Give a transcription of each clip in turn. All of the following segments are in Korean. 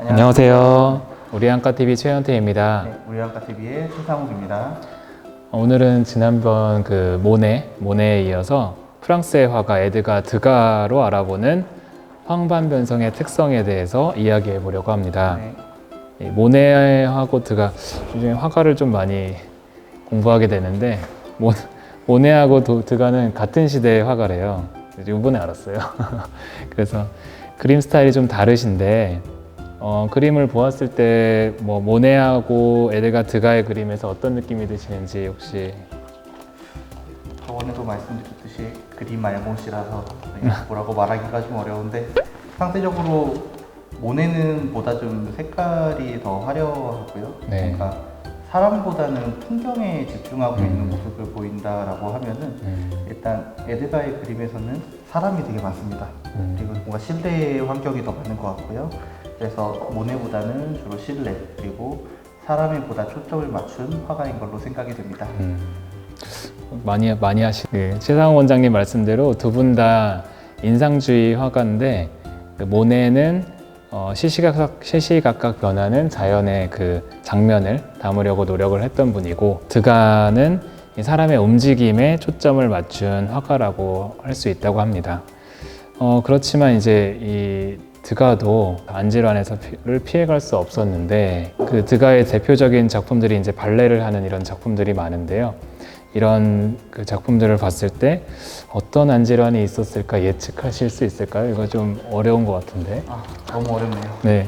안녕하세요. 우리 한과TV 최현태입니다. 네, 우리 한과TV의 최상욱입니다. 오늘은 지난번 그 모네에 이어서 프랑스의 화가 에드가 드가로 알아보는 황반변성의 특성에 대해서 이야기해 보려고 합니다. 네. 이 모네하고 드가 요즘에 화가를 좀 많이 공부하게 되는데 모네하고 드가는 같은 시대의 화가래요. 이번에 알았어요. 그래서 그림 스타일이 좀 다르신데 그림을 보았을 때 모네하고 에드가 드가의 그림에서 어떤 느낌이 드시는지 혹시? 저번에도 말씀드렸듯이 그림 말못이라서 뭐라고 말하기가 좀 어려운데, 상대적으로 모네는 보다 좀 색깔이 더 화려하고요. 네. 뭔가 사람보다는 풍경에 집중하고 있는 모습을 보인다라고 하면은 일단 에드가의 그림에서는 사람이 되게 많습니다. 그리고 뭔가 실내 환경이 더 많은 것 같고요. 그래서 모네보다는 주로 실내 그리고 사람에 보다 초점을 맞춘 화가인 걸로 생각이 됩니다. 많이 하시네. 최상욱 원장님 말씀대로 두 분 다 인상주의 화가인데 그 모네는 시시각각 변하는 자연의 그 장면을 담으려고 노력을 했던 분이고, 드가는 이 사람의 움직임에 초점을 맞춘 화가라고 할 수 있다고 합니다. 그렇지만 이제 이 드가도 안질환에서를 피해갈 수 없었는데, 그 드가의 대표적인 작품들이 이제 발레를 하는 이런 작품들이 많은데요. 이런 그 작품들을 봤을 때 어떤 안질환이 있었을까 예측하실 수 있을까요? 이거 좀 어려운 것 같은데. 너무 어렵네요. 네.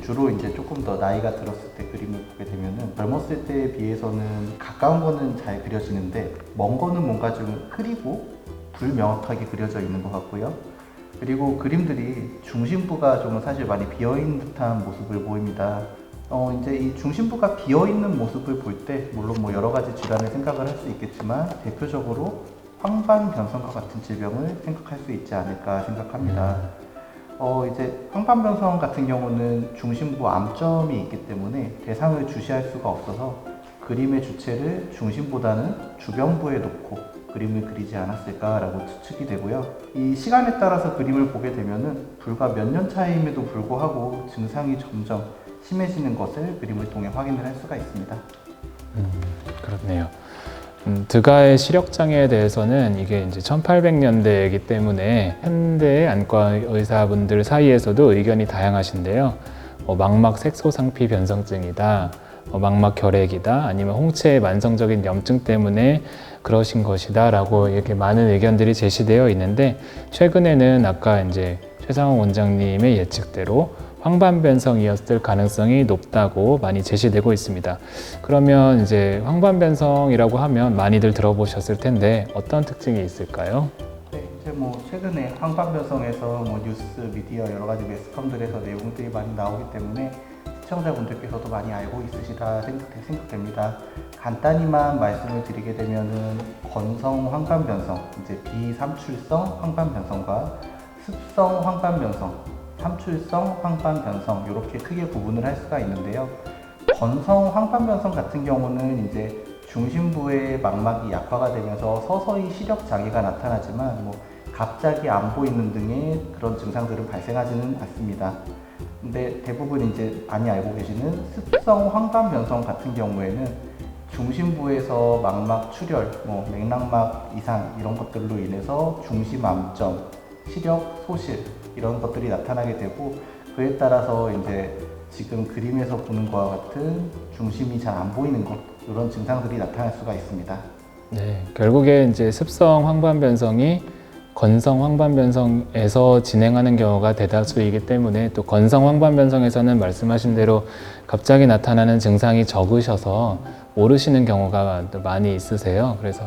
주로 이제 조금 더 나이가 들었을 때 그림을 보게 되면은 젊었을 때에 비해서는 가까운 거는 잘 그려지는데 먼 거는 뭔가 좀 흐리고 불명확하게 그려져 있는 것 같고요. 그리고 그림들이 중심부가 좀 사실 많이 비어있는 듯한 모습을 보입니다. 이제 이 중심부가 비어있는 모습을 볼 때 물론 여러 가지 질환을 생각을 할 수 있겠지만 대표적으로 황반변성과 같은 질병을 생각할 수 있지 않을까 생각합니다. 이제 황반변성 같은 경우는 중심부 암점이 있기 때문에 대상을 주시할 수가 없어서 그림의 주체를 중심보다는 주변부에 놓고 그림을 그리지 않았을까라고 추측이 되고요. 이 시간에 따라서 그림을 보게 되면은 불과 몇 년 차임에도 불구하고 증상이 점점 심해지는 것을 그림을 통해 확인을 할 수가 있습니다. 그렇네요. 드가의 시력장애에 대해서는 이게 이제 1800년대이기 때문에 현대의 안과 의사분들 사이에서도 의견이 다양하신데요. 망막 색소상피 변성증이다, 망막 결핵이다, 아니면 홍채의 만성적인 염증 때문에 그러신 것이다 라고 이렇게 많은 의견들이 제시되어 있는데, 최근에는 아까 이제 최상욱 원장님의 예측대로 황반변성이었을 가능성이 높다고 많이 제시되고 있습니다. 그러면 이제 황반변성이라고 하면 많이들 들어보셨을 텐데 어떤 특징이 있을까요? 네, 이제 최근에 황반변성에서 뉴스, 미디어 여러 가지 매스컴들에서 내용들이 많이 나오기 때문에 시청자분들께서도 많이 알고 있으시다 생각됩니다. 간단히만 말씀을 드리게 되면은 건성 황반변성, 이제 비삼출성 황반변성과 습성 황반변성, 삼출성 황반변성 이렇게 크게 구분을 할 수가 있는데요. 건성 황반변성 같은 경우는 이제 중심부의 망막이 약화가 되면서 서서히 시력 장애가 나타나지만 갑자기 안 보이는 등의 그런 증상들은 발생하지는 않습니다. 근데 대부분 이제 많이 알고 계시는 습성 황반변성 같은 경우에는 중심부에서 망막 출혈, 맥락막 이상 이런 것들로 인해서 중심 암점, 시력 소실 이런 것들이 나타나게 되고, 그에 따라서 이제 지금 그림에서 보는 것과 같은 중심이 잘 안 보이는 것, 이런 증상들이 나타날 수가 있습니다. 네, 결국에 이제 습성 황반변성이 건성 황반변성에서 진행하는 경우가 대다수이기 때문에, 또 건성 황반변성에서는 말씀하신 대로 갑자기 나타나는 증상이 적으셔서 모르시는 경우가 많이 있으세요. 그래서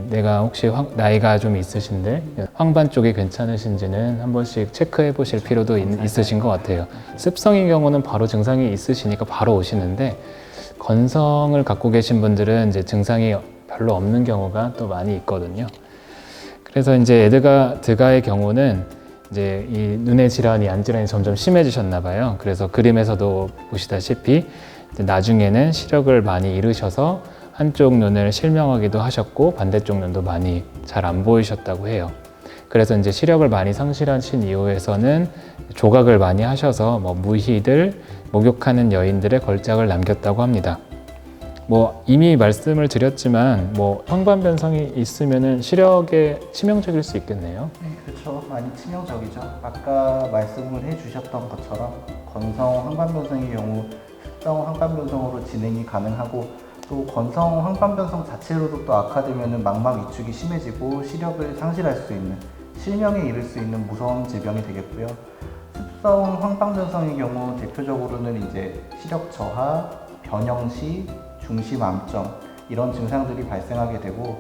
내가 혹시 나이가 좀 있으신데 황반 쪽이 괜찮으신지는 한 번씩 체크해 보실 필요도 있으신 것 같아요. 습성인 경우는 바로 증상이 있으시니까 바로 오시는데, 건성을 갖고 계신 분들은 이제 증상이 별로 없는 경우가 또 많이 있거든요. 그래서 이제 드가의 경우는 이제 이 눈의 질환이 안질환이 점점 심해지셨나 봐요. 그래서 그림에서도 보시다시피 이제 나중에는 시력을 많이 잃으셔서 한쪽 눈을 실명하기도 하셨고 반대쪽 눈도 많이 잘 안 보이셨다고 해요. 그래서 이제 시력을 많이 상실하신 이후에서는 조각을 많이 하셔서 뭐 무희들, 목욕하는 여인들의 걸작을 남겼다고 합니다. 뭐 이미 말씀을 드렸지만 뭐 황반변성이 있으면은 시력에 치명적일 수 있겠네요. 네, 그렇죠. 많이 치명적이죠. 아까 말씀을 해주셨던 것처럼 건성 황반변성의 경우 습성 황반변성으로 진행이 가능하고 또 건성 황반변성 자체로도 또 악화되면 망막 위축이 심해지고 시력을 상실할 수 있는 실명에 이를 수 있는 무서운 질병이 되겠고요. 습성 황반변성의 경우 대표적으로는 이제 시력 저하, 변형시, 중심 암점 이런 증상들이 발생하게 되고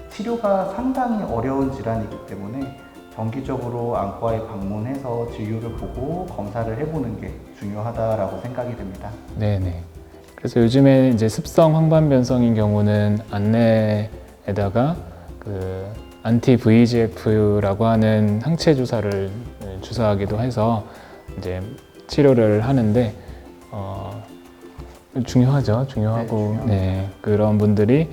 치료가 상당히 어려운 질환이기 때문에 정기적으로 안과에 방문해서 진료를 보고 검사를 해보는 게 중요하다라고 생각이 됩니다. 네네. 그래서 요즘에 이제 습성 황반변성인 경우는 안내에다가 그 안티 VEGF라고 하는 항체 주사를 주사하기도 해서 이제 치료를 하는데 중요하죠. 중요하고 네, 그런 분들이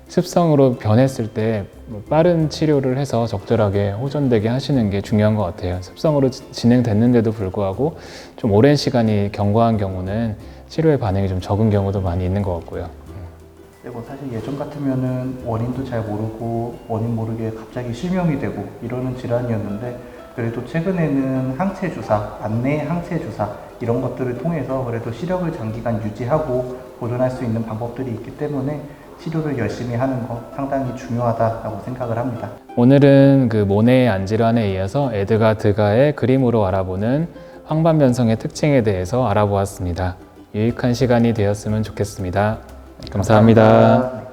습성으로 변했을 때 빠른 치료를 해서 적절하게 호전되게 하시는 게 중요한 것 같아요. 습성으로 진행됐는데도 불구하고 좀 오랜 시간이 경과한 경우는 치료의 반응이 좀 적은 경우도 많이 있는 것 같고요. 그리고 사실 예전 같으면은 원인도 잘 모르고 원인 모르게 갑자기 실명이 되고 이러는 질환이었는데 그래도 최근에는 항체 주사, 안내 항체 주사 이런 것들을 통해서 그래도 시력을 장기간 유지하고 보존할 수 있는 방법들이 있기 때문에 치료를 열심히 하는 거 상당히 중요하다고 생각을 합니다. 오늘은 그 모네의 안질환에 이어서 에드가 드가의 그림으로 알아보는 황반변성의 특징에 대해서 알아보았습니다. 유익한 시간이 되었으면 좋겠습니다. 감사합니다. 감사합니다.